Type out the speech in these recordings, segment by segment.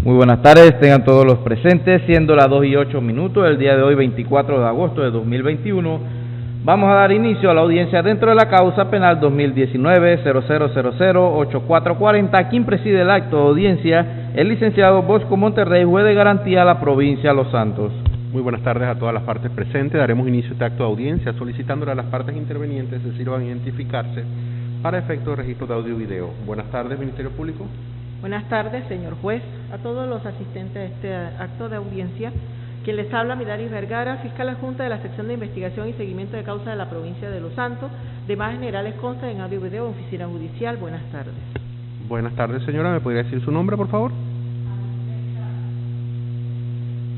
Muy buenas tardes, tengan todos los presentes, siendo las 2:08 el día de hoy, 24 de agosto de 2021. Vamos a dar inicio a la audiencia dentro de la causa penal 2019-0000-8440. Quien preside el acto de audiencia, el licenciado Bosco Monterrey, juez de garantía a la provincia de Los Santos. Muy buenas tardes a todas las partes presentes. Daremos inicio a este acto de audiencia solicitándole a las partes intervenientes se sirvan a identificarse para efecto de registro de audio y video. Buenas tardes, Ministerio Público. Buenas tardes, señor juez, a todos los asistentes a este acto de audiencia. Quien les habla, Midaris Vergara, fiscal adjunta de la sección de investigación y seguimiento de causa de la provincia de Los Santos. Demás generales constan en audio y video, oficina judicial. Buenas tardes. Buenas tardes, señora. ¿Me podría decir su nombre, por favor?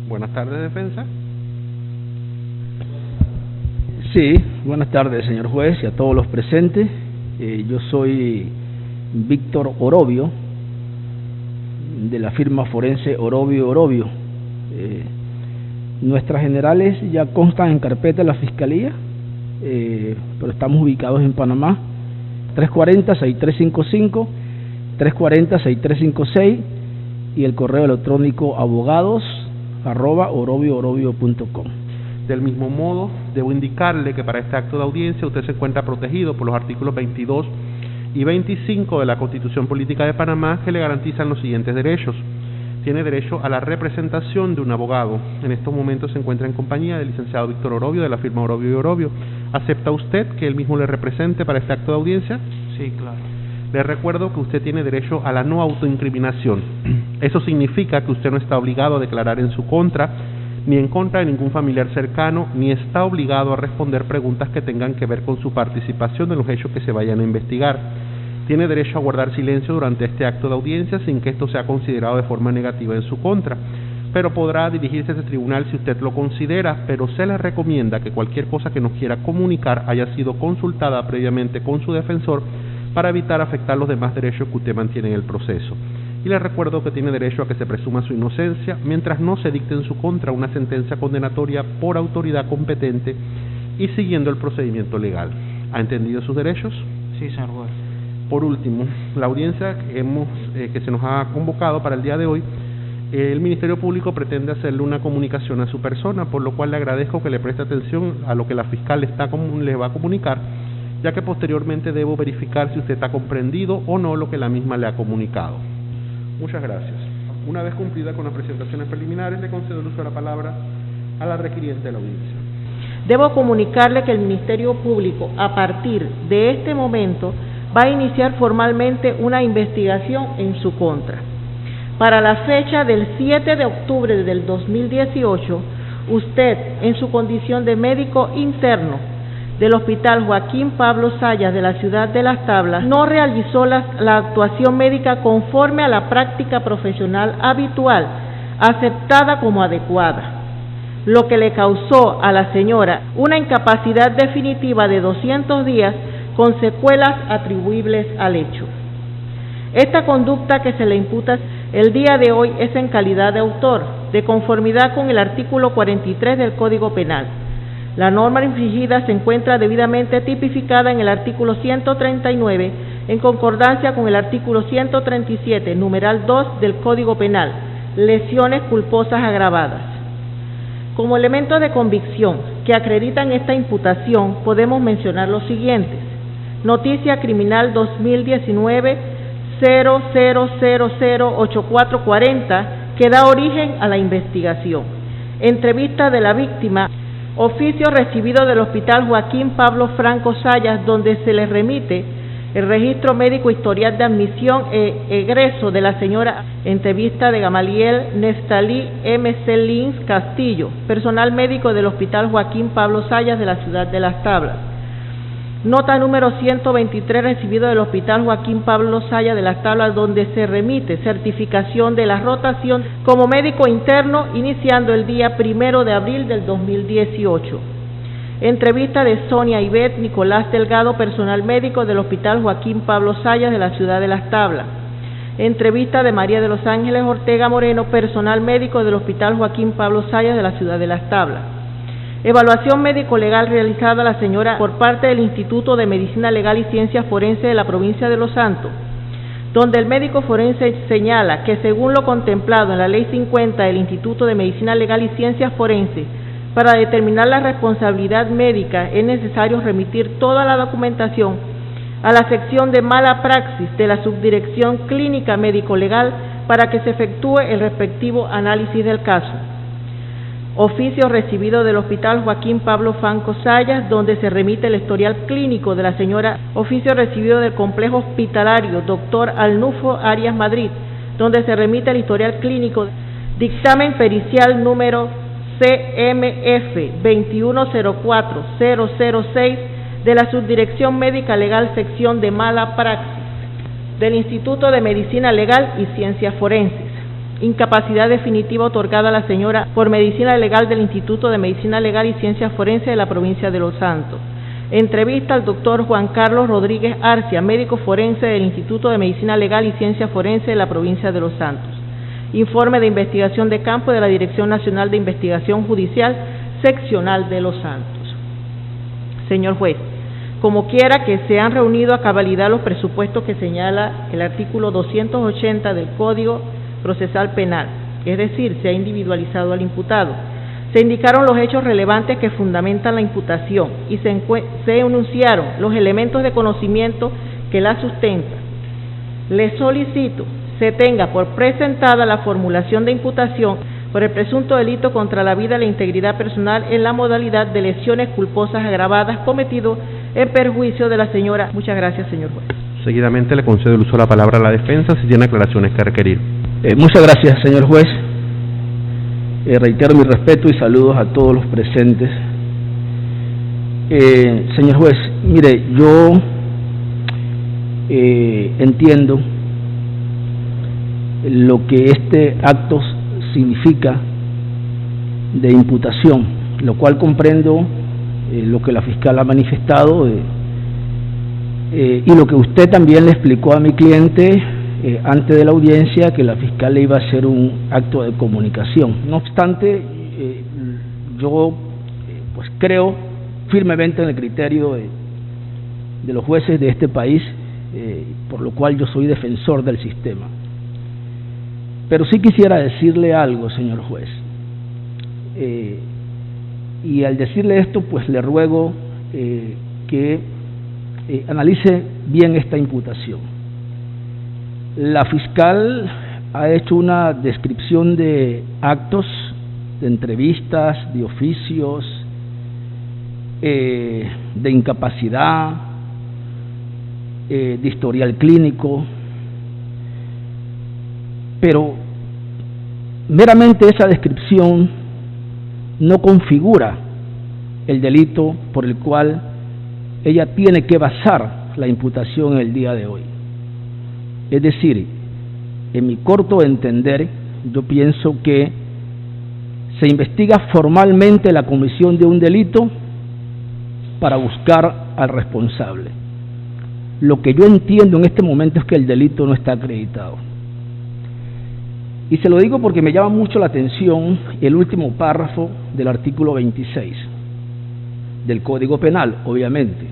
Buenas tardes, defensa. Sí, buenas tardes, señor juez, y a todos los presentes. Yo soy Víctor Orobio, de la firma forense Orobio. Nuestras generales ya constan en carpeta de la Fiscalía, pero estamos ubicados en Panamá, 340-6355, 340-6356 y el correo electrónico abogados@orobio.com. Del mismo modo, debo indicarle que para este acto de audiencia usted se encuentra protegido por los artículos 22 y 25 de la Constitución Política de Panamá, que le garantizan los siguientes derechos. Tiene derecho a la representación de un abogado. En estos momentos se encuentra en compañía del licenciado Víctor Orobio, de la firma Orobio y Orobio. ¿Acepta usted que él mismo le represente para este acto de audiencia? Sí, claro. Le recuerdo que usted tiene derecho a la no autoincriminación. Eso significa que usted no está obligado a declarar en su contra, ni en contra de ningún familiar cercano, ni está obligado a responder preguntas que tengan que ver con su participación en los hechos que se vayan a investigar. Tiene derecho a guardar silencio durante este acto de audiencia sin que esto sea considerado de forma negativa en su contra, pero podrá dirigirse a ese tribunal si usted lo considera, pero se le recomienda que cualquier cosa que nos quiera comunicar haya sido consultada previamente con su defensor para evitar afectar los demás derechos que usted mantiene en el proceso. Y le recuerdo que tiene derecho a que se presuma su inocencia mientras no se dicte en su contra una sentencia condenatoria por autoridad competente y siguiendo el procedimiento legal. ¿Ha entendido sus derechos? Sí, señor juez. Por último, la audiencia que se nos ha convocado para el día de hoy, el Ministerio Público pretende hacerle una comunicación a su persona, por lo cual le agradezco que le preste atención a lo que la fiscal le va a comunicar, ya que posteriormente debo verificar si usted ha comprendido o no lo que la misma le ha comunicado. Muchas gracias. Una vez cumplida con las presentaciones preliminares, le concedo el uso de la palabra a la requiriente de la audiencia. Debo comunicarle que el Ministerio Público, a partir de este momento, va a iniciar formalmente una investigación en su contra. Para la fecha del 7 de octubre del 2018, usted, en su condición de médico interno del Hospital Joaquín Pablo Sayas de la ciudad de Las Tablas, no realizó la actuación médica conforme a la práctica profesional habitual, aceptada como adecuada, lo que le causó a la señora una incapacidad definitiva de 200 días con secuelas atribuibles al hecho. Esta conducta que se le imputa el día de hoy es en calidad de autor, de conformidad con el artículo 43 del Código Penal. La norma infringida se encuentra debidamente tipificada en el artículo 139, en concordancia con el artículo 137, numeral 2 del Código Penal, lesiones culposas agravadas. Como elementos de convicción que acreditan esta imputación, podemos mencionar los siguientes: Noticia Criminal 2019-00008440, que da origen a la investigación. Entrevista de la víctima. Oficio recibido del Hospital Joaquín Pablo Franco Sayas, donde se le remite el registro médico historial de admisión e egreso de la señora. Entrevista de Gamaliel Neftalí M.C. Lins Castillo, personal médico del Hospital Joaquín Pablo Sayas de la ciudad de Las Tablas. Nota número 123 recibido del Hospital Joaquín Pablo Sayas de Las Tablas, donde se remite certificación de la rotación como médico interno iniciando el día 1 de abril del 2018. Entrevista de Sonia Ivette Nicolás Delgado, personal médico del Hospital Joaquín Pablo Sayas de la ciudad de Las Tablas. Entrevista de María de los Ángeles Ortega Moreno, personal médico del Hospital Joaquín Pablo Sayas de la ciudad de Las Tablas. Evaluación médico-legal realizada a la señora por parte del Instituto de Medicina Legal y Ciencias Forenses de la provincia de Los Santos. donde el médico forense señala que según lo contemplado en la Ley 50 del Instituto de Medicina Legal y Ciencias Forenses, para determinar la responsabilidad médica es necesario remitir toda la documentación a la sección de mala praxis de la Subdirección Clínica Médico-Legal para que se efectúe el respectivo análisis del caso. Oficio recibido del Hospital Joaquín Pablo Franco Sayas, donde se remite el historial clínico de la señora. Oficio recibido del Complejo Hospitalario Dr. Arnulfo Arias Madrid, donde se remite el historial clínico. Dictamen pericial número CMF 2104006 de la Subdirección Médica Legal Sección de Mala Praxis del Instituto de Medicina Legal y Ciencias Forenses. Incapacidad definitiva otorgada a la señora por Medicina Legal del Instituto de Medicina Legal y Ciencias Forenses de la provincia de Los Santos. Entrevista al doctor Juan Carlos Rodríguez Arcia, médico forense del Instituto de Medicina Legal y Ciencias Forenses de la provincia de Los Santos. Informe de investigación de campo de la Dirección Nacional de Investigación Judicial Seccional de Los Santos. Señor juez, como quiera que se han reunido a cabalidad los presupuestos que señala el artículo 280 del Código Procesal Penal, es decir, se ha individualizado al imputado. Se indicaron los hechos relevantes que fundamentan la imputación y se enunciaron los elementos de conocimiento que la sustentan. Le solicito se tenga por presentada la formulación de imputación por el presunto delito contra la vida y la integridad personal en la modalidad de lesiones culposas agravadas cometido en perjuicio de la señora. Muchas gracias, señor juez. Seguidamente le concedo el uso de la palabra a la defensa si tiene aclaraciones que requerir. Muchas gracias, señor juez. Reitero mi respeto y saludos a todos los presentes. Señor juez, mire, yo entiendo lo que este acto significa de imputación, lo cual comprendo lo que la fiscal ha manifestado y lo que usted también le explicó a mi cliente antes de la audiencia, que la fiscal le iba a hacer un acto de comunicación. No obstante, yo pues creo firmemente en el criterio de los jueces de este país, por lo cual yo soy defensor del sistema. Pero sí quisiera decirle algo, señor juez, y al decirle esto, pues le ruego que analice bien esta imputación. La fiscal ha hecho una descripción de actos, de entrevistas, de oficios, de incapacidad, de historial clínico, pero meramente esa descripción no configura el delito por el cual ella tiene que basar la imputación el día de hoy. Es decir, en mi corto entender, yo pienso que se investiga formalmente la comisión de un delito para buscar al responsable. Lo que yo entiendo en este momento es que el delito no está acreditado. Y se lo digo porque me llama mucho la atención el último párrafo del artículo 26 del Código Penal, obviamente.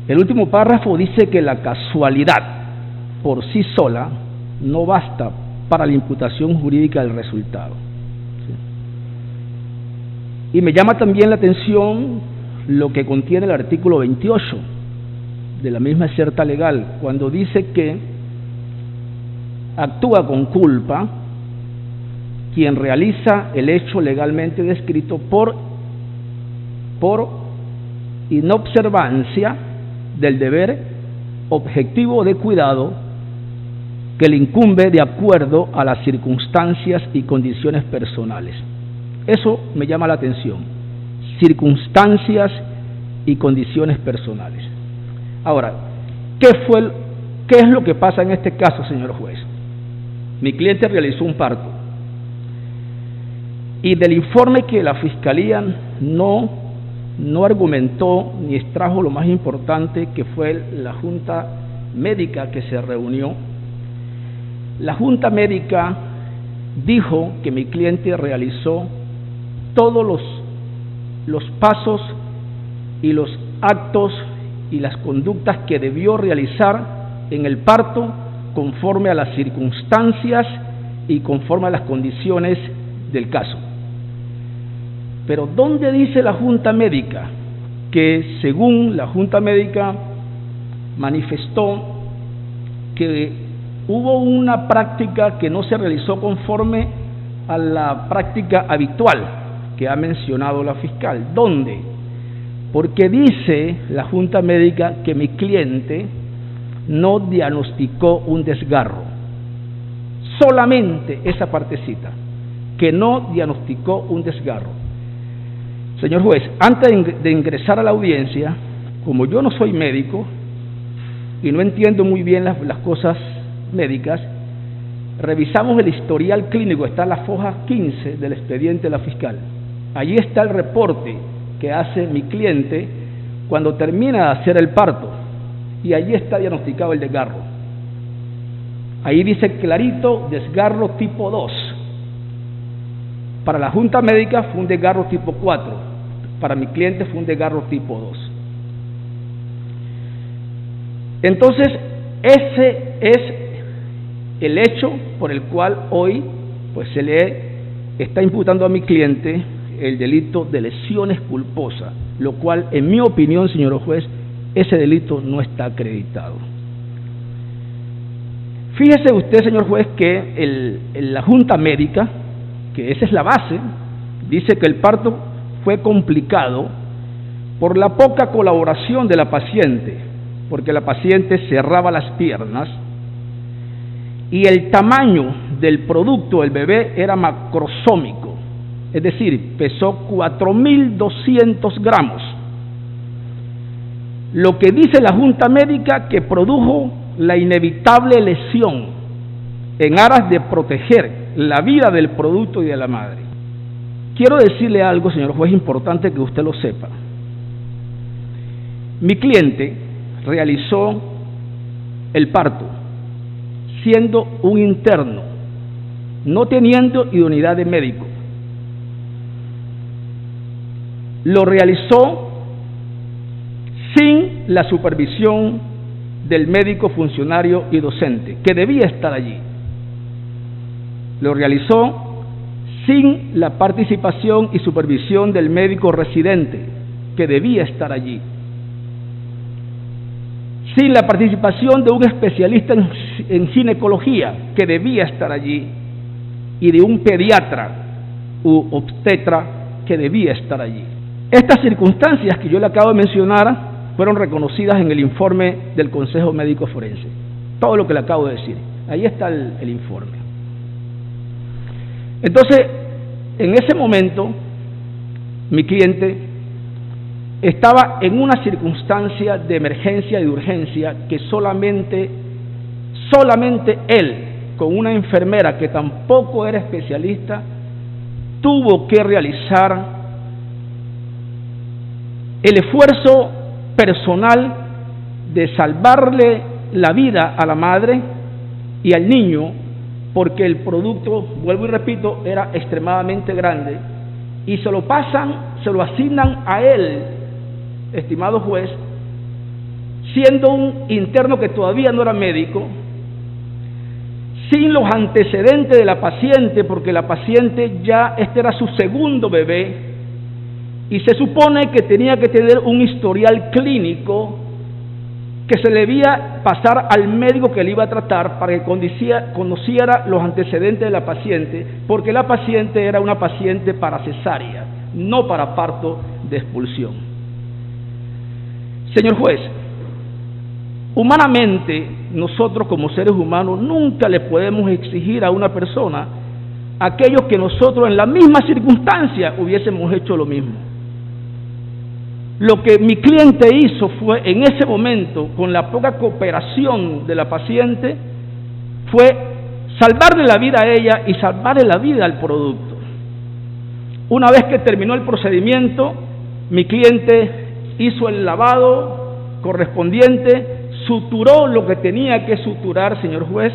El último párrafo dice que la casualidad por sí sola no basta para la imputación jurídica del resultado. ¿Sí? Y me llama también la atención lo que contiene el artículo 28 de la misma excerta legal, cuando dice que actúa con culpa quien realiza el hecho legalmente descrito por inobservancia del deber objetivo de cuidado que le incumbe de acuerdo a las circunstancias y condiciones personales. Eso me llama la atención, circunstancias y condiciones personales. Ahora, ¿qué es lo que pasa en este caso, señor juez? Mi cliente realizó un parto y del informe que la Fiscalía no argumentó ni extrajo lo más importante, que fue la Junta Médica que se reunió. La Junta Médica dijo que mi cliente realizó todos los pasos y los actos y las conductas que debió realizar en el parto conforme a las circunstancias y conforme a las condiciones del caso. Pero ¿dónde dice la Junta Médica que, según la Junta Médica manifestó que hubo una práctica que no se realizó conforme a la práctica habitual que ha mencionado la fiscal? ¿Dónde? Porque dice la Junta Médica que mi cliente no diagnosticó un desgarro. Solamente esa partecita, que no diagnosticó un desgarro. Señor juez, antes de ingresar a la audiencia, como yo no soy médico y no entiendo muy bien las cosas médicas, revisamos el historial clínico, está en la foja 15 del expediente de la fiscal. Allí está el reporte que hace mi cliente cuando termina de hacer el parto, y allí está diagnosticado el desgarro. Ahí dice clarito, desgarro tipo 2. Para la Junta Médica fue un desgarro tipo 4, para mi cliente fue un desgarro tipo 2. Entonces, ese es el hecho por el cual hoy pues se le está imputando a mi cliente el delito de lesiones culposas, lo cual, en mi opinión, señor juez, ese delito no está acreditado. Fíjese usted, señor juez, que la Junta Médica, que esa es la base, dice que el parto fue complicado por la poca colaboración de la paciente, porque la paciente cerraba las piernas y el tamaño del producto del bebé era macrosómico, es decir, pesó 4.200 gramos. Lo que dice la Junta Médica que produjo la inevitable lesión en aras de proteger la vida del producto y de la madre. Quiero decirle algo, señor juez, importante que usted lo sepa. Mi cliente realizó el parto siendo un interno, no teniendo idoneidad de médico. Lo realizó sin la supervisión del médico funcionario y docente, que debía estar allí. Lo realizó sin la participación y supervisión del médico residente, que debía estar allí. Sin la participación de un especialista en ginecología, que debía estar allí, y de un pediatra u obstetra, que debía estar allí. Estas circunstancias que yo le acabo de mencionar fueron reconocidas en el informe del Consejo Médico Forense. Todo lo que le acabo de decir. Ahí está el informe. Entonces, en ese momento, mi cliente estaba en una circunstancia de emergencia y de urgencia que solamente él, con una enfermera que tampoco era especialista, tuvo que realizar el esfuerzo personal de salvarle la vida a la madre y al niño, porque el producto, vuelvo y repito, era extremadamente grande, y se lo asignan a él, estimado juez, siendo un interno que todavía no era médico, sin los antecedentes de la paciente, porque la paciente ya, este era su segundo bebé, y se supone que tenía que tener un historial clínico que se le debía pasar al médico que le iba a tratar para que conociera los antecedentes de la paciente, porque la paciente era una paciente para cesárea, no para parto de expulsión. Señor juez, humanamente, nosotros como seres humanos nunca le podemos exigir a una persona aquello que nosotros en la misma circunstancia hubiésemos hecho lo mismo. Lo que mi cliente hizo fue, en ese momento, con la poca cooperación de la paciente, fue salvarle la vida a ella y salvarle la vida al producto. Una vez que terminó el procedimiento, mi cliente hizo el lavado correspondiente, suturó lo que tenía que suturar, señor juez,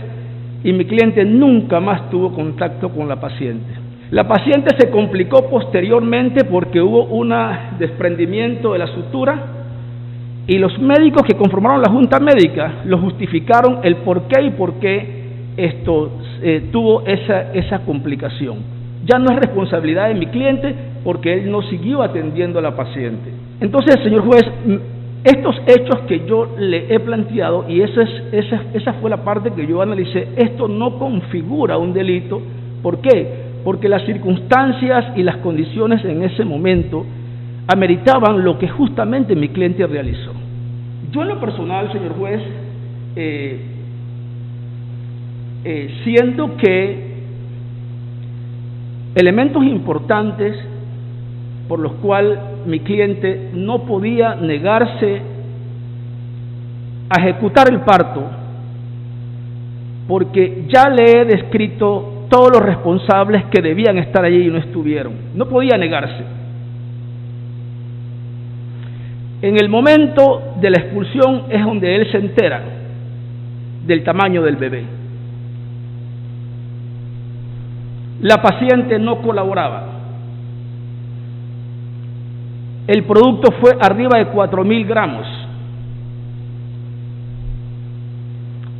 y mi cliente nunca más tuvo contacto con la paciente. La paciente se complicó posteriormente porque hubo un desprendimiento de la sutura Y los médicos que conformaron la Junta Médica lo justificaron el por qué esto tuvo esa complicación. Ya no es responsabilidad de mi cliente porque él no siguió atendiendo a la paciente. Entonces, señor juez, estos hechos que yo le he planteado, y esa fue la parte que yo analicé, esto no configura un delito. ¿Por qué? Porque las circunstancias y las condiciones en ese momento ameritaban lo que justamente mi cliente realizó. Yo en lo personal, señor juez, siento que elementos importantes por los cuales mi cliente no podía negarse a ejecutar el parto, porque ya le he descrito todos los responsables que debían estar allí y no estuvieron. No podía negarse. En el momento de la expulsión es donde él se entera del tamaño del bebé. La paciente no colaboraba. El producto fue arriba de 4.000 gramos.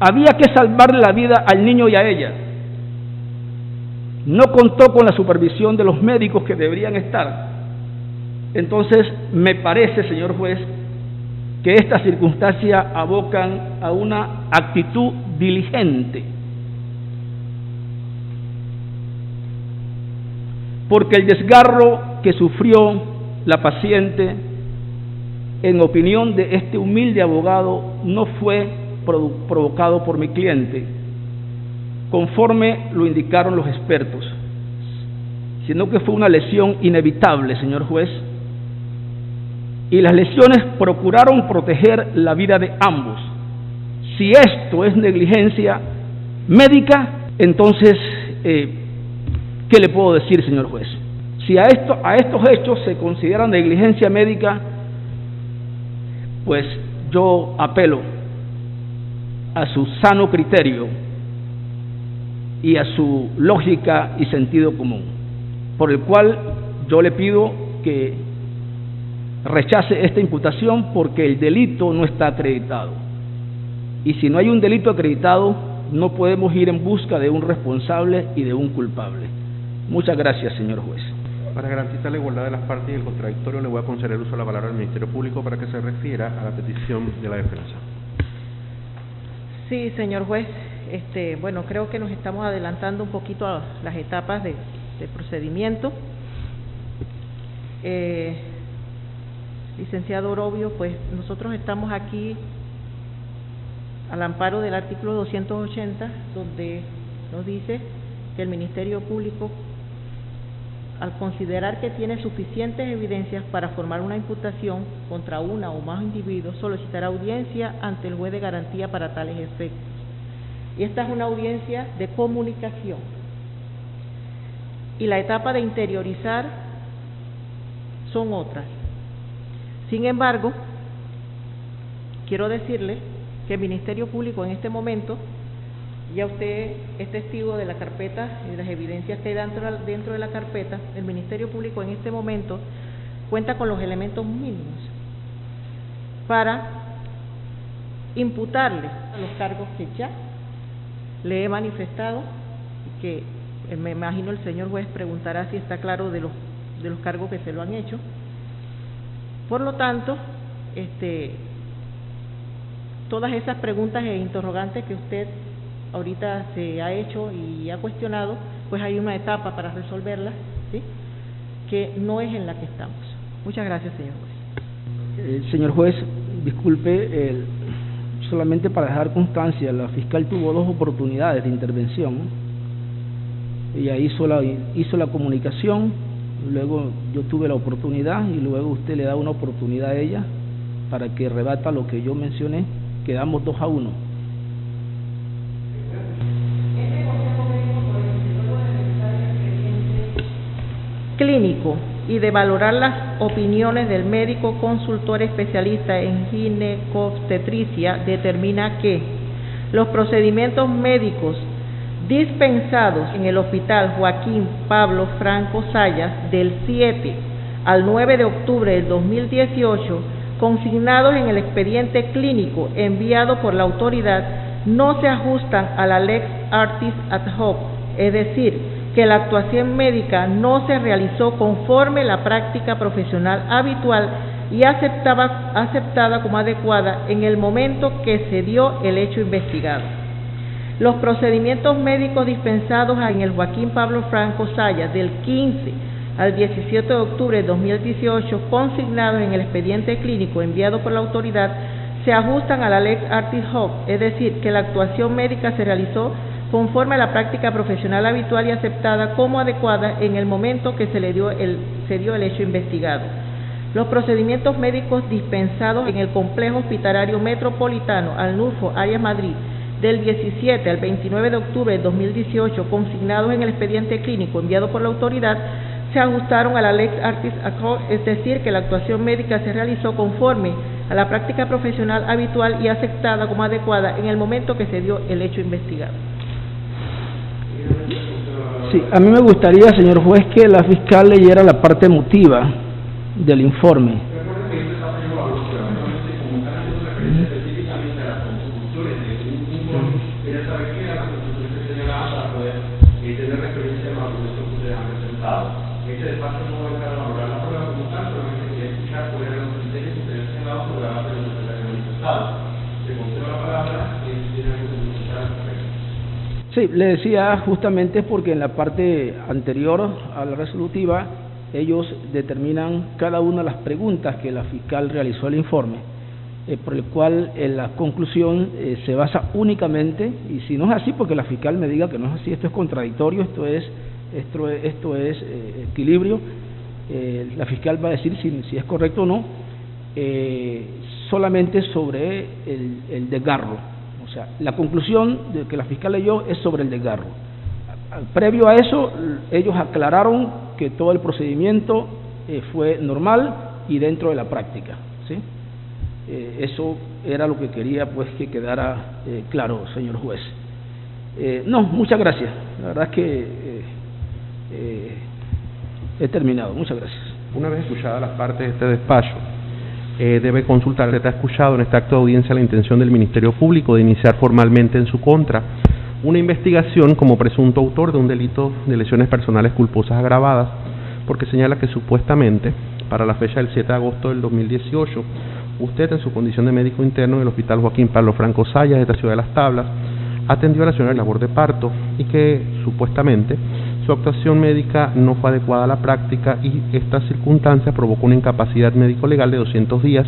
Había que salvarle la vida al niño y a ella. No contó con la supervisión de los médicos que deberían estar. Entonces, me parece, señor juez, que estas circunstancias abocan a una actitud diligente. Porque el desgarro que sufrió la paciente, en opinión de este humilde abogado, no fue provocado por mi cliente, conforme lo indicaron los expertos, sino que fue una lesión inevitable, señor juez, y las lesiones procuraron proteger la vida de ambos. Si esto es negligencia médica, entonces, ¿qué le puedo decir, señor juez? Si a estos hechos se considera negligencia médica, pues yo apelo a su sano criterio y a su lógica y sentido común, por el cual yo le pido que rechace esta imputación, porque el delito no está acreditado. Y si no hay un delito acreditado, no podemos ir en busca de un responsable y de un culpable. Muchas gracias, señor juez. Para garantizar la igualdad de las partes y el contradictorio, le voy a conceder uso de la palabra al Ministerio Público para que se refiera a la petición de la defensa. Sí, señor juez. Bueno, creo que nos estamos adelantando un poquito a las etapas de procedimiento. Licenciado Orobio, pues nosotros estamos aquí al amparo del artículo 280, donde nos dice que el Ministerio Público, al considerar que tiene suficientes evidencias para formar una imputación contra una o más individuos, solicitará audiencia ante el juez de garantía para tales efectos. Y esta es una audiencia de comunicación. Y la etapa de interiorizar son otras. Sin embargo, quiero decirle que el Ministerio Público en este momento, ya usted es testigo de la carpeta y de las evidencias que hay dentro de la carpeta. El Ministerio Público en este momento cuenta con los elementos mínimos para imputarle los cargos que ya le he manifestado, que me imagino el señor juez preguntará si está claro de los cargos que se lo han hecho. Por lo tanto, todas esas preguntas e interrogantes que usted ahorita se ha hecho y ha cuestionado, pues hay una etapa para resolverlas, ¿sí?, que no es en la que estamos. Muchas gracias, señor juez. Señor juez, disculpe, solamente para dejar constancia, la fiscal tuvo 2 oportunidades de intervención. Ella hizo la comunicación, luego yo tuve la oportunidad y luego usted le da una oportunidad a ella para que rebata lo que yo mencioné. Quedamos 2-1. Clínico y de valorar las opiniones del médico consultor especialista en ginecobstetricia, determina que los procedimientos médicos dispensados en el Hospital Joaquín Pablo Franco Sayas del 7 al 9 de octubre del 2018 consignados en el expediente clínico enviado por la autoridad no se ajustan a la Lex Artis ad hoc, es decir, que la actuación médica no se realizó conforme la práctica profesional habitual y aceptada como adecuada en el momento que se dio el hecho investigado. Los procedimientos médicos dispensados en el Joaquín Pablo Franco Sayas del 15 al 17 de octubre de 2018, consignados en el expediente clínico enviado por la autoridad, se ajustan a la Lex Artis hoc, es decir, que la actuación médica se realizó conforme a la práctica profesional habitual y aceptada como adecuada en el momento que se dio el hecho investigado. Los procedimientos médicos dispensados en el Complejo Hospitalario Metropolitano Arnulfo Arias Madrid del 17 al 29 de octubre de 2018, consignados en el expediente clínico enviado por la autoridad, se ajustaron a la Lex Artis ad hoc, es decir, que la actuación médica se realizó conforme a la práctica profesional habitual y aceptada como adecuada en el momento que se dio el hecho investigado. Sí, a mí me gustaría, señor juez, que la fiscal leyera la parte emotiva del informe. Sí, le decía justamente porque en la parte anterior a la resolutiva ellos determinan cada una de las preguntas que la fiscal realizó al informe, por el cual la conclusión se basa únicamente, y si no es así, porque la fiscal me diga que no es así, esto es contradictorio, esto es equilibrio, la fiscal va a decir si es correcto o no, solamente sobre el desgarro. O sea, la conclusión de que la fiscal leyó es sobre el desgarro. Previo a eso, ellos aclararon que todo el procedimiento fue normal y dentro de la práctica, ¿sí? Eso era lo que quería, pues, que quedara claro, señor juez. No, muchas gracias. La verdad es que he terminado. Muchas gracias. Una vez escuchadas las partes de este despacho, debe consultar. Se ha escuchado en este acto de audiencia la intención del Ministerio Público de iniciar formalmente en su contra una investigación como presunto autor de un delito de lesiones personales culposas agravadas, porque señala que supuestamente para la fecha del 7 de agosto del 2018 usted, en su condición de médico interno del Hospital Joaquín Pablo Franco Sayas de esta ciudad de Las Tablas, atendió a la señora en labor de parto y que supuestamente su actuación médica no fue adecuada a la práctica y esta circunstancia provocó una incapacidad médico-legal de 200 días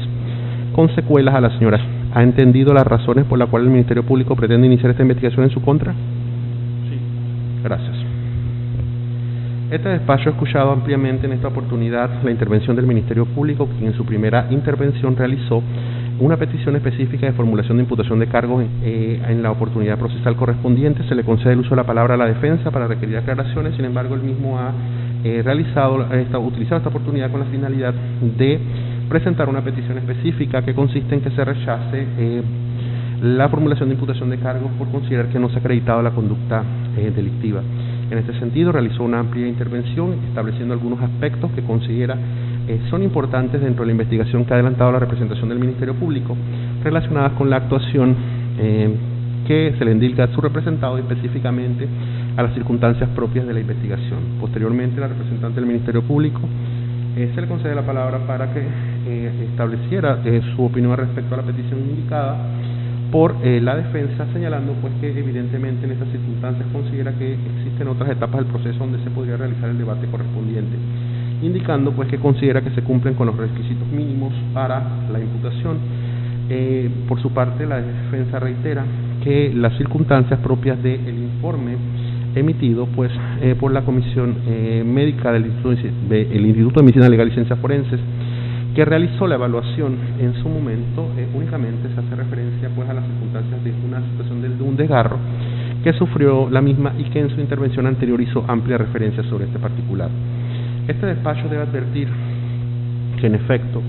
con secuelas a la señora. ¿Ha entendido las razones por las cuales el Ministerio Público pretende iniciar esta investigación en su contra? Sí. Gracias. Este despacho ha escuchado ampliamente en esta oportunidad la intervención del Ministerio Público, quien en su primera intervención realizó una petición específica de formulación de imputación de cargos en la oportunidad procesal correspondiente. Se le concede el uso de la palabra a la defensa para requerir aclaraciones. Sin embargo, el mismo ha utilizado esta oportunidad con la finalidad de presentar una petición específica que consiste en que se rechace la formulación de imputación de cargos por considerar que no se ha acreditado la conducta delictiva. En este sentido, realizó una amplia intervención estableciendo algunos aspectos que considera son importantes dentro de la investigación que ha adelantado la representación del Ministerio Público relacionadas con la actuación que se le indica a su representado y específicamente a las circunstancias propias de la investigación. Posteriormente, la representante del Ministerio Público se le concede la palabra para que estableciera su opinión respecto a la petición indicada por la defensa, señalando pues que evidentemente en estas circunstancias considera que existen otras etapas del proceso donde se podría realizar el debate correspondiente, indicando pues que considera que se cumplen con los requisitos mínimos para la imputación. Por su parte, la defensa reitera que las circunstancias propias del informe emitido pues por la Comisión Médica del Instituto de Medicina Legal y Ciencias Forenses, que realizó la evaluación en su momento, únicamente se hace referencia pues a las circunstancias de una situación de un desgarro que sufrió la misma y que en su intervención anterior hizo amplia referencia sobre este particular. Este despacho debe advertir que en efecto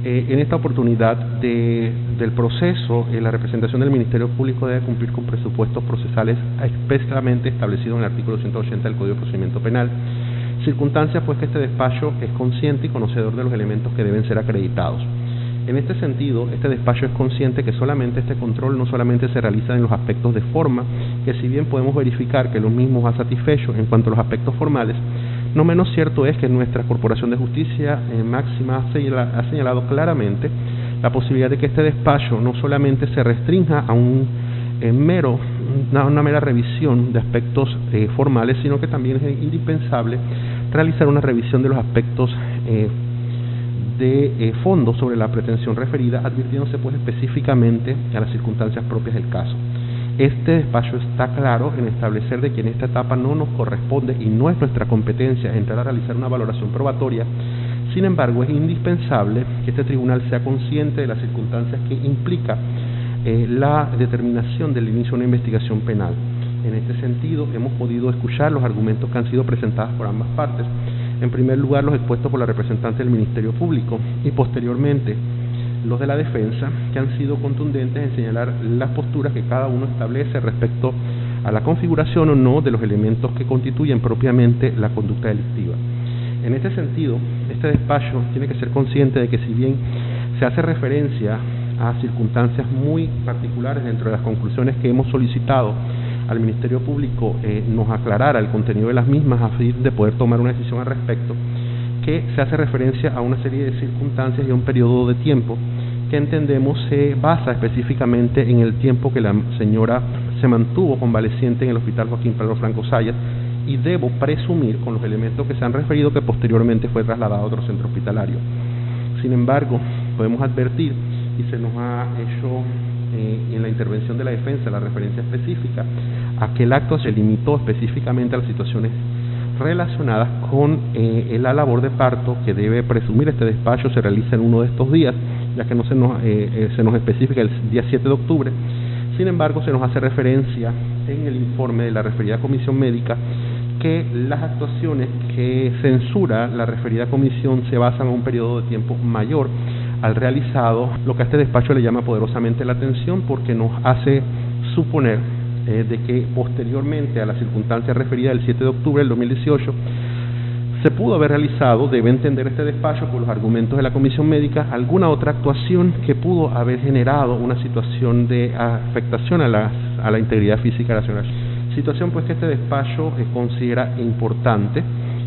en esta oportunidad del proceso, la representación del Ministerio Público debe cumplir con presupuestos procesales expresamente establecidos en el artículo 180 del Código de Procedimiento Penal, circunstancia pues que este despacho es consciente y conocedor de los elementos que deben ser acreditados. En este sentido, este despacho es consciente que solamente este control no solamente se realiza en los aspectos de forma, que si bien podemos verificar que los mismos ha satisfecho en cuanto a los aspectos formales, no menos cierto es que nuestra Corporación de Justicia Máxima ha señalado claramente la posibilidad de que este despacho no solamente se restrinja a una mera revisión de aspectos formales, sino que también es indispensable realizar una revisión de los aspectos de fondo sobre la pretensión referida, advirtiéndose pues específicamente a las circunstancias propias del caso. Este despacho está claro en establecer de que en esta etapa no nos corresponde y no es nuestra competencia entrar a realizar una valoración probatoria. Sin embargo, es indispensable que este tribunal sea consciente de las circunstancias que implica la determinación del inicio de una investigación penal. En este sentido, hemos podido escuchar los argumentos que han sido presentados por ambas partes. En primer lugar, los expuestos por la representante del Ministerio Público y posteriormente los de la defensa, que han sido contundentes en señalar las posturas que cada uno establece respecto a la configuración o no de los elementos que constituyen propiamente la conducta delictiva. En este sentido, este despacho tiene que ser consciente de que si bien se hace referencia a circunstancias muy particulares dentro de las conclusiones que hemos solicitado al Ministerio Público nos aclarara el contenido de las mismas a fin de poder tomar una decisión al respecto, que se hace referencia a una serie de circunstancias y a un periodo de tiempo que entendemos se basa específicamente en el tiempo que la señora se mantuvo convaleciente en el Hospital Joaquín Pedro Franco Zayas, y debo presumir con los elementos que se han referido que posteriormente fue trasladado a otro centro hospitalario. Sin embargo, podemos advertir, y se nos ha hecho en la intervención de la defensa la referencia específica a que el acto se limitó específicamente a las situaciones relacionadas con la labor de parto que debe presumir este despacho se realiza en uno de estos días, ya que no se nos especifica el día 7 de octubre. Sin embargo, se nos hace referencia en el informe de la referida comisión médica que las actuaciones que censura la referida comisión se basan en un periodo de tiempo mayor al realizado, lo que a este despacho le llama poderosamente la atención porque nos hace suponer de que posteriormente a la circunstancia referida del 7 de octubre del 2018 se pudo haber realizado, debe entender este despacho por los argumentos de la comisión médica, alguna otra actuación que pudo haber generado una situación de afectación a la integridad física de la señora. Situación pues que este despacho considera importante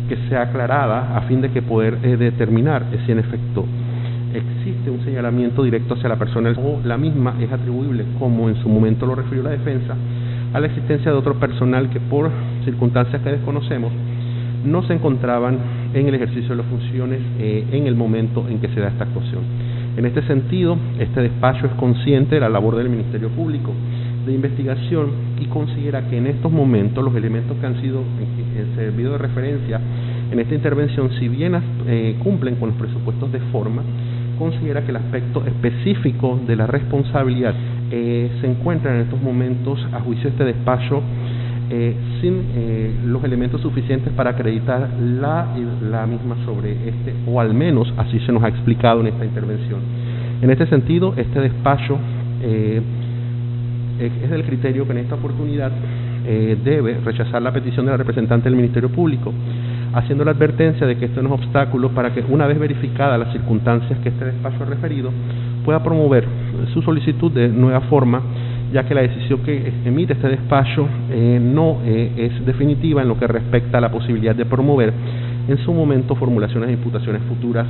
que sea aclarada a fin de que poder determinar si en efecto existe un señalamiento directo hacia la persona o la misma es atribuible, como en su momento lo refirió la defensa, a la existencia de otro personal que por circunstancias que desconocemos no se encontraban en el ejercicio de las funciones en el momento en que se da esta actuación. En este sentido, este despacho es consciente de la labor del Ministerio Público de investigación y considera que en estos momentos los elementos que han sido servido de referencia en esta intervención, si bien cumplen con los presupuestos de forma, considera que el aspecto específico de la responsabilidad se encuentra en estos momentos, a juicio de este despacho, sin los elementos suficientes para acreditar la misma sobre este, o al menos así se nos ha explicado en esta intervención. En este sentido, este despacho es del criterio que en esta oportunidad debe rechazar la petición de la representante del Ministerio Público, haciendo la advertencia de que esto no es obstáculo para que, una vez verificadas las circunstancias que este despacho ha referido, pueda promover su solicitud de nueva forma, ya que la decisión que emite este despacho no es definitiva en lo que respecta a la posibilidad de promover en su momento formulaciones de imputaciones futuras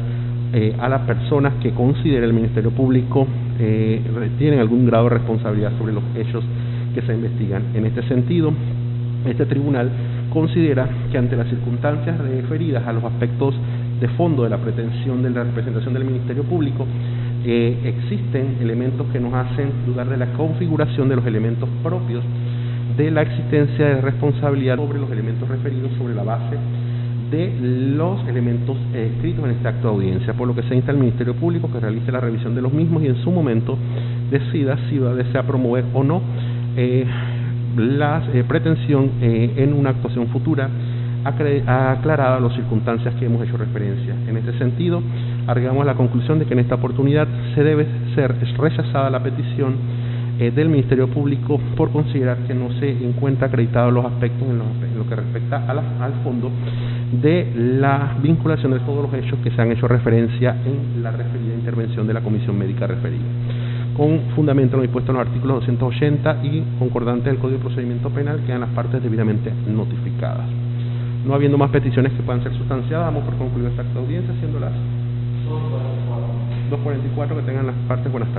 a las personas que considere el Ministerio Público tienen algún grado de responsabilidad sobre los hechos que se investigan. En este sentido, este tribunal considera que ante las circunstancias referidas a los aspectos de fondo de la pretensión de la representación del Ministerio Público, existen elementos que nos hacen dudar de la configuración de los elementos propios de la existencia de responsabilidad sobre los elementos referidos sobre la base de los elementos escritos en este acto de audiencia, por lo que se insta al Ministerio Público que realice la revisión de los mismos y en su momento decida si desea promover o no la pretensión en una actuación futura aclarada las circunstancias que hemos hecho referencia. En este sentido, arribamos a la conclusión de que en esta oportunidad se debe ser rechazada la petición del Ministerio Público por considerar que no se encuentra acreditado los aspectos en lo que respecta al fondo de la vinculación de todos los hechos que se han hecho referencia en la referida intervención de la Comisión Médica referida, con fundamento en lo dispuesto en los artículos 280 y concordante del Código de Procedimiento Penal, quedan las partes debidamente notificadas. No habiendo más peticiones que puedan ser sustanciadas, damos por concluida esta audiencia, siendo las 2:44. Que tengan las partes buenas tardes.